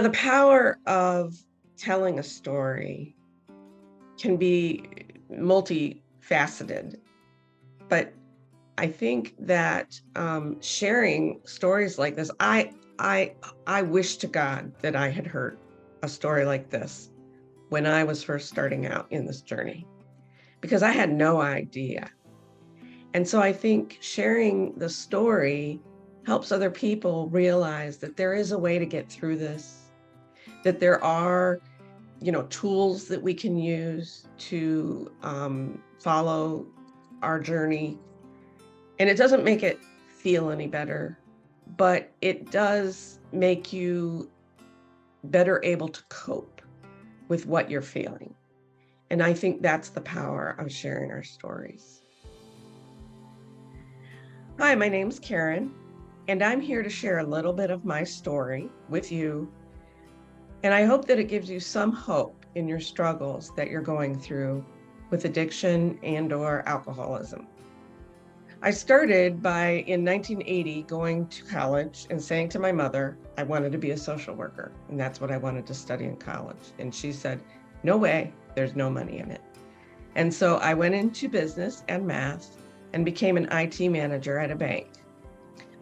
The power of telling a story can be multifaceted, but I think that sharing stories like this, I wish to God that I had heard a story like this when I was first starting out in this journey, because I had no idea. And so I think sharing the story helps other people realize that there is a way to get through this, that there are tools that we can use to follow our journey. And it doesn't make it feel any better, but it does make you better able to cope with what you're feeling. And I think that's the power of sharing our stories. Hi, my name's Karen, and I'm here to share a little bit of my story with you. And I hope that it gives you some hope in your struggles that you're going through with addiction and/or alcoholism. I started in 1980 going to college and saying to my mother, I wanted to be a social worker, and that's what I wanted to study in college. And she said, no way, there's no money in it. And so I went into business and math and became an IT manager at a bank.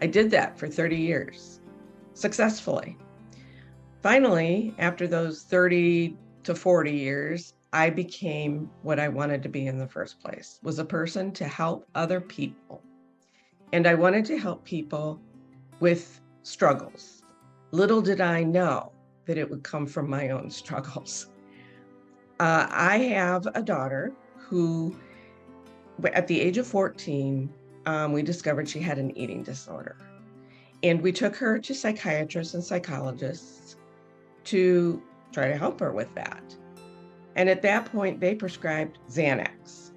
I did that for 30 years, successfully. Finally, after those 30 to 40 years, I became what I wanted to be in the first place, was a person to help other people. And I wanted to help people with struggles. Little did I know that it would come from my own struggles. I have a daughter who, at the age of 14, we discovered she had an eating disorder. And we took her to psychiatrists and psychologists to try to help her with that. And at that point, they prescribed Xanax.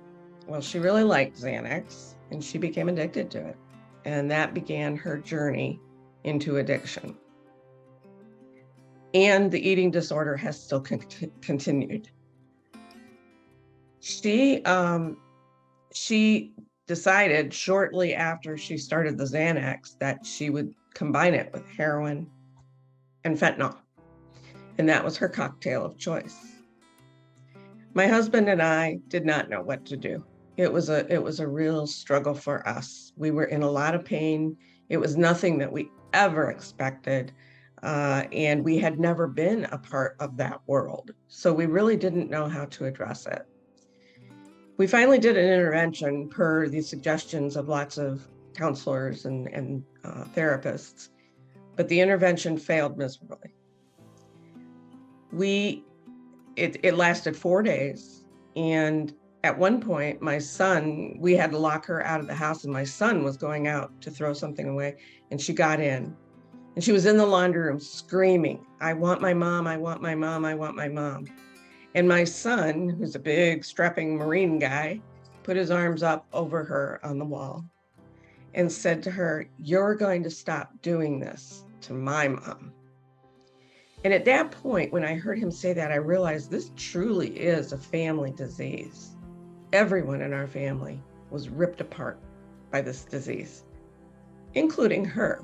Well, she really liked Xanax, and she became addicted to it. And that began her journey into addiction. And the eating disorder has still continued. She decided shortly after she started the Xanax that she would combine it with heroin and fentanyl. And that was her cocktail of choice. My husband and I did not know what to do. It was a real struggle for us. We were in a lot of pain. It was nothing that we ever expected. And we had never been a part of that world. So we really didn't know how to address it. We finally did an intervention per the suggestions of lots of counselors and therapists, but the intervention failed miserably. It lasted 4 days, and at one point, my son, we had to lock her out of the house, and my son was going out to throw something away, and she got in, and she was in the laundry room screaming, I want my mom, I want my mom, I want my mom. And my son, who's a big, strapping Marine guy, put his arms up over her on the wall and said to her, you're going to stop doing this to my mom. And at that point, when I heard him say that, I realized this truly is a family disease. Everyone in our family was ripped apart by this disease, including her.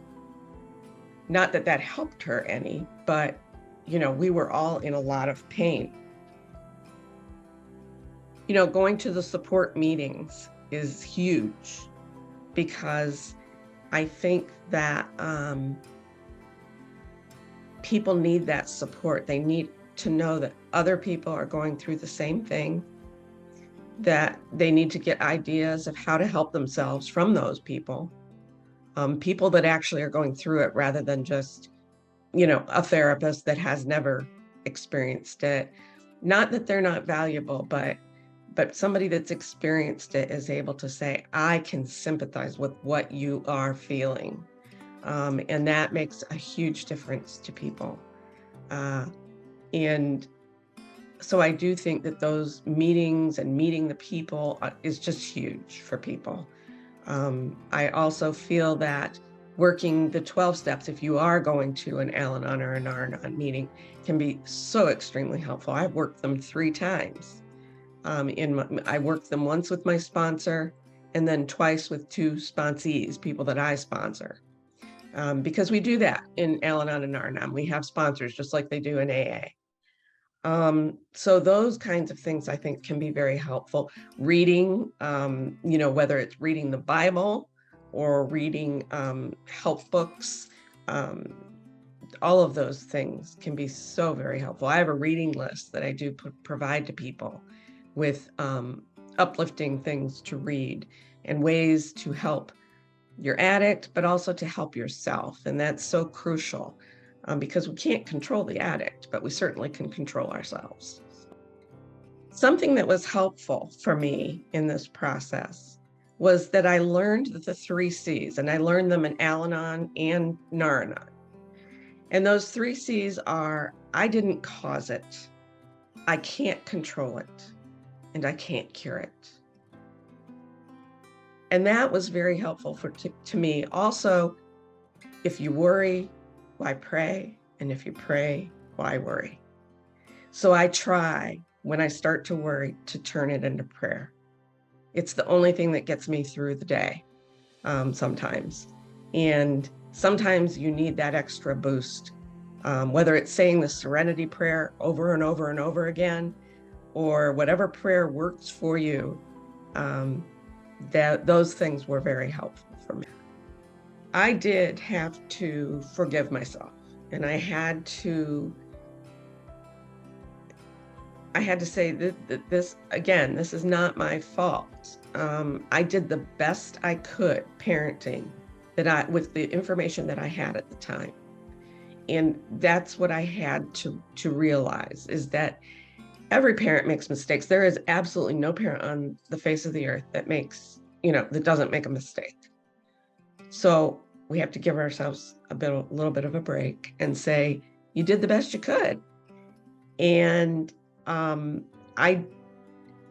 Not that that helped her any, but we were all in a lot of pain. Going to the support meetings is huge, because I think that people need that support. They need to know that other people are going through the same thing, that they need to get ideas of how to help themselves from those people, people that actually are going through it, rather than just, a therapist that has never experienced it. Not that they're not valuable, but somebody that's experienced it is able to say, I can sympathize with what you are feeling. And that makes a huge difference to people. And so I do think that those meetings and meeting the people is just huge for people. I also feel that working the 12 steps, if you are going to an Al-Anon or a Nar-Anon meeting, can be so extremely helpful. I've worked them 3 times. I worked them once with my sponsor, and then twice with 2 sponsees, people that I sponsor. because we do that in Al-Anon and Nar-Anon. We have sponsors just like they do in AA. So those kinds of things I think can be very helpful. Reading, whether it's reading the Bible or reading help books, all of those things can be so very helpful. I have a reading list that I do provide to people with uplifting things to read and ways to help your addict, but also to help yourself. And that's so crucial because we can't control the addict, but we certainly can control ourselves. Something that was helpful for me in this process was that I learned the 3 C's, and I learned them in Al-Anon and Nar-Anon. And those 3 C's are: I didn't cause it, I can't control it, and I can't cure it. And that was very helpful to me. Also, if you worry, why pray? And if you pray, why worry? So I try, when I start to worry, to turn it into prayer. It's the only thing that gets me through the day sometimes. And sometimes you need that extra boost, whether it's saying the serenity prayer over and over and over again, or whatever prayer works for you. Those things were very helpful for me. I did have to forgive myself, and I had to say that this is not my fault. I did the best I could parenting with the information that I had at the time. And that's what I had to realize, is that every parent makes mistakes. There is absolutely no parent on the face of the earth that doesn't make a mistake. So we have to give ourselves a little bit of a break and say, you did the best you could. And I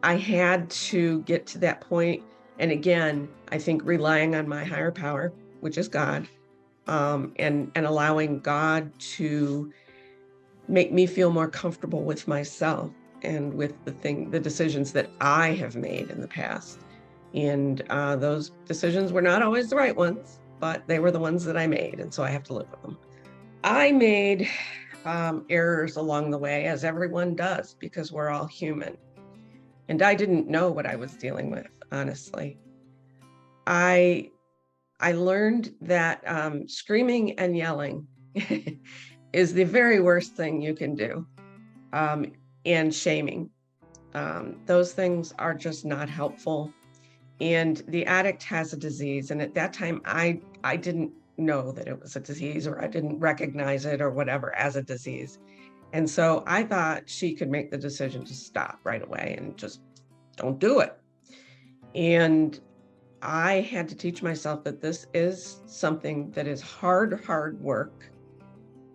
had to get to that point. And again, I think relying on my higher power, which is God, and allowing God to make me feel more comfortable with myself and with the decisions that I have made in the past. And those decisions were not always the right ones, but they were the ones that I made. And so I have to live with them. I made errors along the way, as everyone does, because we're all human. And I didn't know what I was dealing with, honestly. I learned that screaming and yelling is the very worst thing you can do, and shaming. Those things are just not helpful. And the addict has a disease. And at that time, I didn't know that it was a disease, or I didn't recognize it or whatever as a disease. And so I thought she could make the decision to stop right away and just don't do it. And I had to teach myself that this is something that is hard work,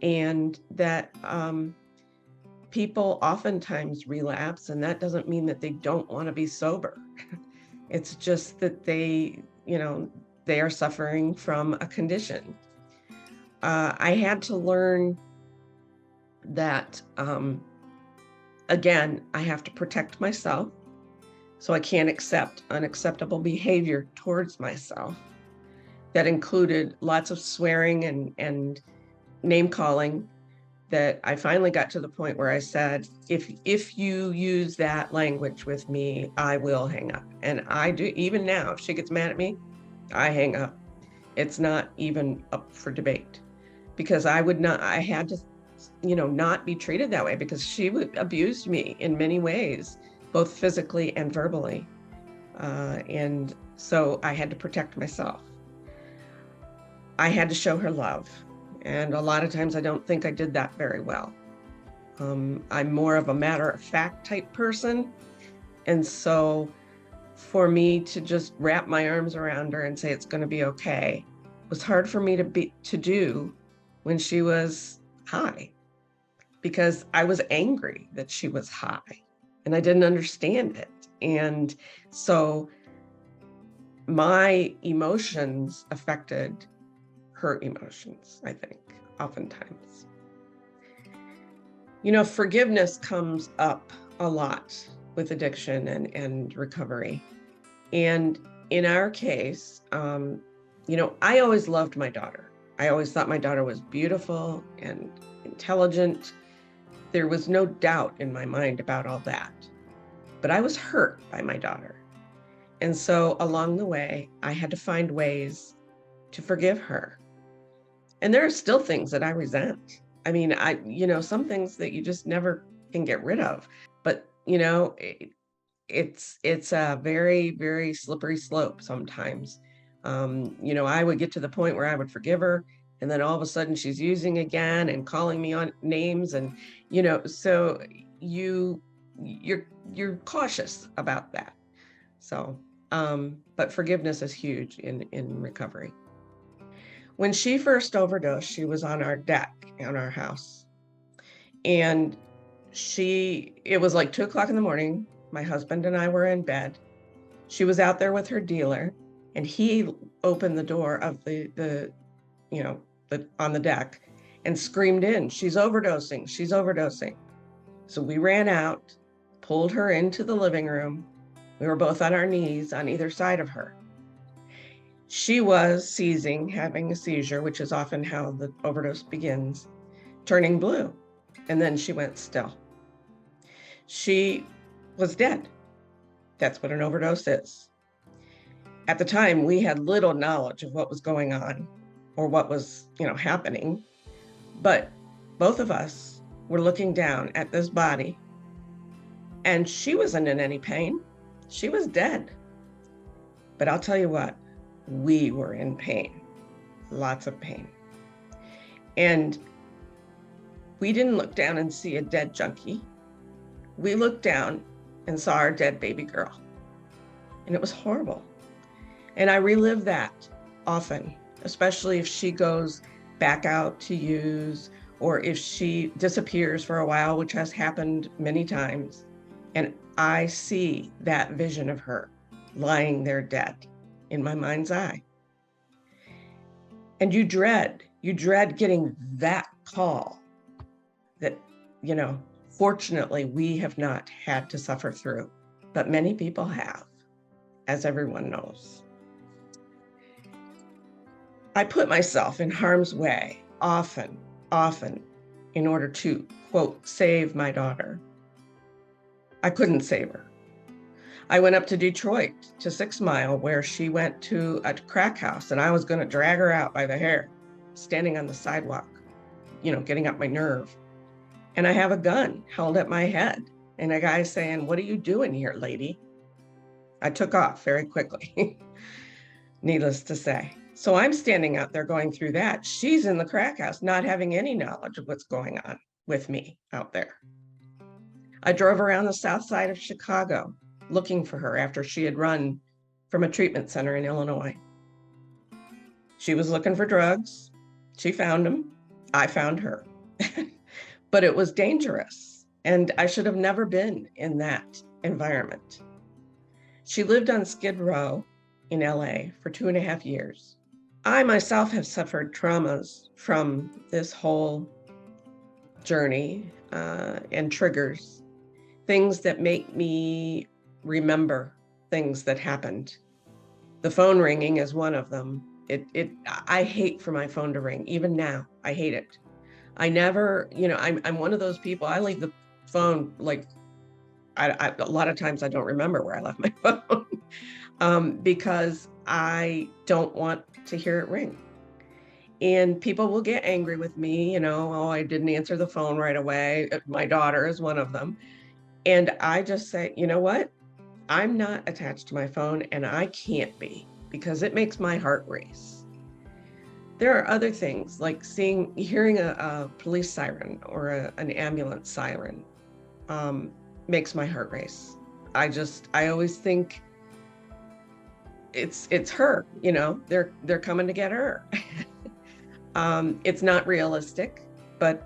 and that people oftentimes relapse, and that doesn't mean that they don't want to be sober. It's just that they are suffering from a condition. I had to learn that, again, I have to protect myself. So I can't accept unacceptable behavior towards myself. That included lots of swearing and name calling, that I finally got to the point where I said, if you use that language with me, I will hang up. And I do, even now, if she gets mad at me, I hang up. It's not even up for debate, because I had to, not be treated that way, because she abused me in many ways, both physically and verbally. And so I had to protect myself. I had to show her love. And a lot of times I don't think I did that very well. I'm more of a matter-of-fact type person. And so for me to just wrap my arms around her and say it's going to be okay was hard for me to do when she was high, because I was angry that she was high and I didn't understand it. And so my emotions affected her emotions, I think, oftentimes. Forgiveness comes up a lot with addiction and recovery. And in our case, I always loved my daughter. I always thought my daughter was beautiful and intelligent. There was no doubt in my mind about all that. But I was hurt by my daughter. And so along the way, I had to find ways to forgive her. And there are still things that I resent. I mean, some things that you just never can get rid of. But, it's a very, very slippery slope sometimes. I would get to the point where I would forgive her, and then all of a sudden she's using again and calling me on names, and so you're cautious about that. So, but forgiveness is huge in recovery. When she first overdosed, she was on our deck on our house, and it was like 2:00 in the morning. My husband and I were in bed. She was out there with her dealer, and he opened the door of the on the deck and screamed in, "She's overdosing, she's overdosing." So we ran out, pulled her into the living room. We were both on our knees on either side of her. She was seizing, having a seizure, which is often how the overdose begins, turning blue, and then she went still. She was dead. That's what an overdose is. At the time, we had little knowledge of what was going on or what was, happening, but both of us were looking down at this body, and she wasn't in any pain. She was dead. But I'll tell you what, we were in pain, lots of pain. And we didn't look down and see a dead junkie. We looked down and saw our dead baby girl. And it was horrible. And I relive that often, especially if she goes back out to use, or if she disappears for a while, which has happened many times. And I see that vision of her lying there dead in my mind's eye. And you dread getting that call that, fortunately, we have not had to suffer through, but many people have, as everyone knows. I put myself in harm's way often, in order to, quote, save my daughter. I couldn't save her. I went up to Detroit to 6 Mile, where she went to a crack house, and I was going to drag her out by the hair, standing on the sidewalk, getting up my nerve. And I have a gun held at my head, and a guy saying, "What are you doing here, lady?" I took off very quickly, needless to say. So I'm standing out there going through that. She's in the crack house, not having any knowledge of what's going on with me out there. I drove around the south side of Chicago looking for her after she had run from a treatment center in Illinois. She was looking for drugs. She found them. I found her. But it was dangerous, and I should have never been in that environment. She lived on Skid Row in LA for 2.5 years. I myself have suffered traumas from this whole journey and triggers, things that make me remember things that happened. The phone ringing is one of them. I hate for my phone to ring. Even now, I hate it. I never, I'm one of those people, I leave the phone, like, a lot of times I don't remember where I left my phone because I don't want to hear it ring. And people will get angry with me, "Oh, I didn't answer the phone right away." My daughter is one of them. And I just say, you know what? I'm not attached to my phone, and I can't be, because it makes my heart race. There are other things like hearing a police siren or an ambulance siren makes my heart race. I always think it's her, they're coming to get her. It's not realistic, but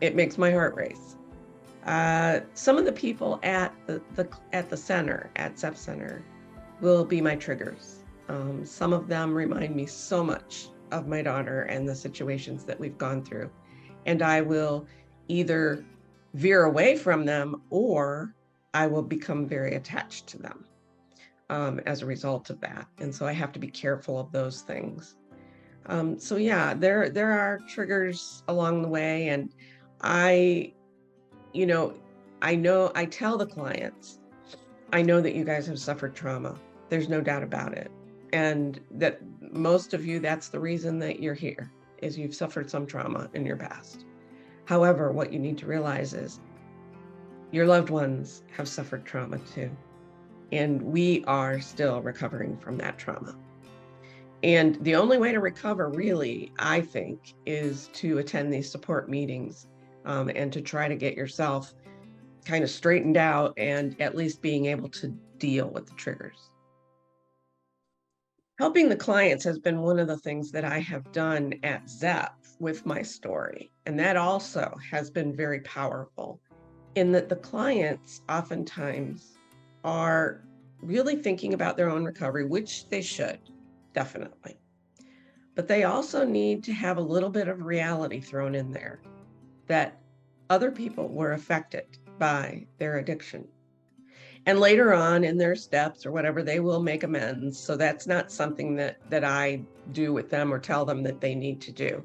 it makes my heart race. Some of the people at the center, at SEP Center, will be my triggers. Some of them remind me so much of my daughter and the situations that we've gone through. And I will either veer away from them, or I will become very attached to them as a result of that. And so I have to be careful of those things. So yeah, there are triggers along the way, and I, you know, I tell the clients, I know that you guys have suffered trauma. There's no doubt about it. And that most of you, that's the reason that you're here, is you've suffered some trauma in your past. However, what you need to realize is your loved ones have suffered trauma too. And we are still recovering from that trauma. And the only way to recover, really, I think, is to attend these support meetings, and to try to get yourself kind of straightened out and at least being able to deal with the triggers. Helping the clients has been one of the things that I have done at ZEP with my story. And that also has been very powerful, in that the clients oftentimes are really thinking about their own recovery, which they should, definitely. But they also need to have a little bit of reality thrown in there, that other people were affected by their addiction. And later on in their steps or whatever, they will make amends. So that's not something that I do with them or tell them that they need to do.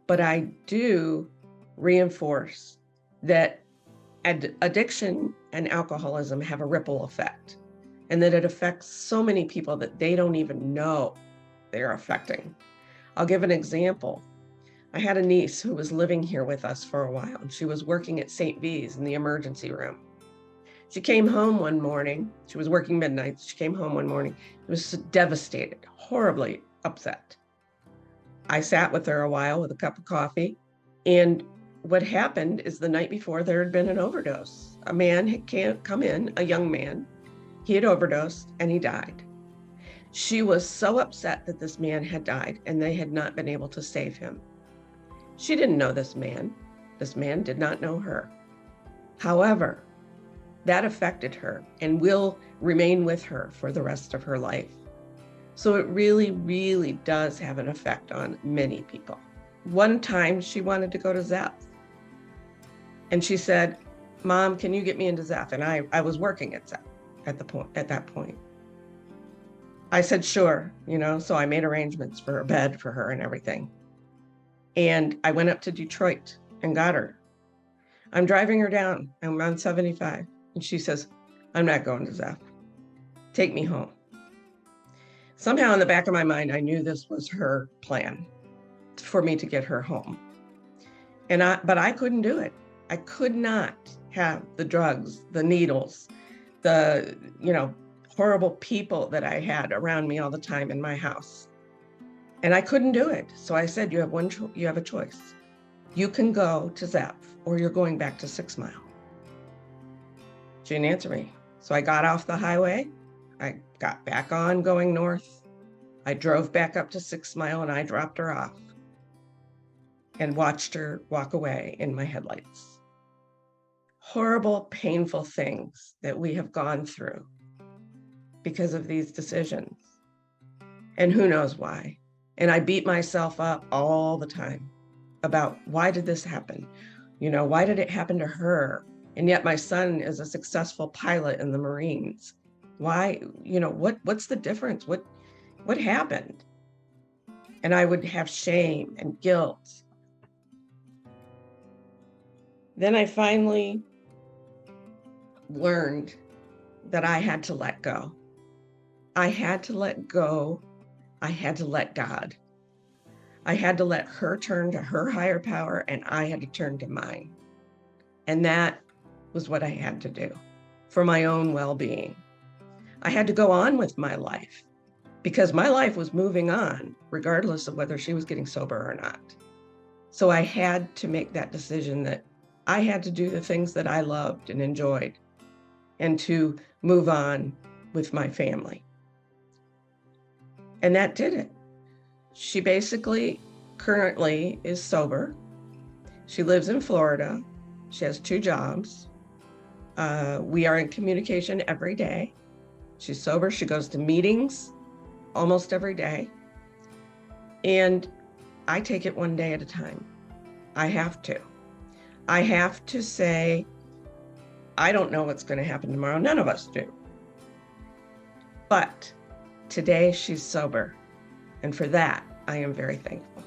But I do reinforce that addiction and alcoholism have a ripple effect, and that it affects so many people that they don't even know they're affecting. I'll give an example. I had a niece who was living here with us for a while, and she was working at St. V's in the emergency room. She came home one morning. She was working midnight. She came home one morning. She was devastated, horribly upset. I sat with her a while with a cup of coffee. And what happened is, the night before, there had been an overdose. A man had come in, a young man. He had overdosed and he died. She was so upset that this man had died and they had not been able to save him. She didn't know this man. This man did not know her. However, that affected her and will remain with her for the rest of her life. So it really, really does have an effect on many people. One time she wanted to go to ZEP, and she said, "Mom, can you get me into ZEP?" And I was working at ZEP at that point. I said, "Sure," so I made arrangements for a bed for her and everything. And I went up to Detroit and got her. I'm driving her down. I'm on 75. And she says, "I'm not going to ZEP. Take me home." Somehow in the back of my mind, I knew this was her plan for me to get her home. But I couldn't do it. I could not have the drugs, the needles, the, horrible people that I had around me all the time in my house. And I couldn't do it. So I said, you have a choice. You can go to ZEP, or you're going back to 6 Mile. She didn't answer me. So I got off the highway. I got back on going north. I drove back up to 6 Mile and I dropped her off and watched her walk away in my headlights. Horrible, painful things that we have gone through because of these decisions. And who knows why. And I beat myself up all the time about, why did this happen? Why did it happen to her? And yet my son is a successful pilot in the Marines. Why, what's the difference? What happened? And I would have shame and guilt. Then I finally learned that I had to let go. I had to let go. I had to let God. I had to let her turn to her higher power, and I had to turn to mine. And that was what I had to do for my own well-being. I had to go on with my life, because my life was moving on regardless of whether she was getting sober or not. So I had to make that decision that I had to do the things that I loved and enjoyed, and to move on with my family. And that did it. She basically currently is sober. She lives in Florida. She has 2 jobs. We are in communication every day. She's sober. She goes to meetings almost every day. And I take it one day at a time. I have to. I have to say, I don't know what's going to happen tomorrow. None of us do. But today she's sober. And for that, I am very thankful.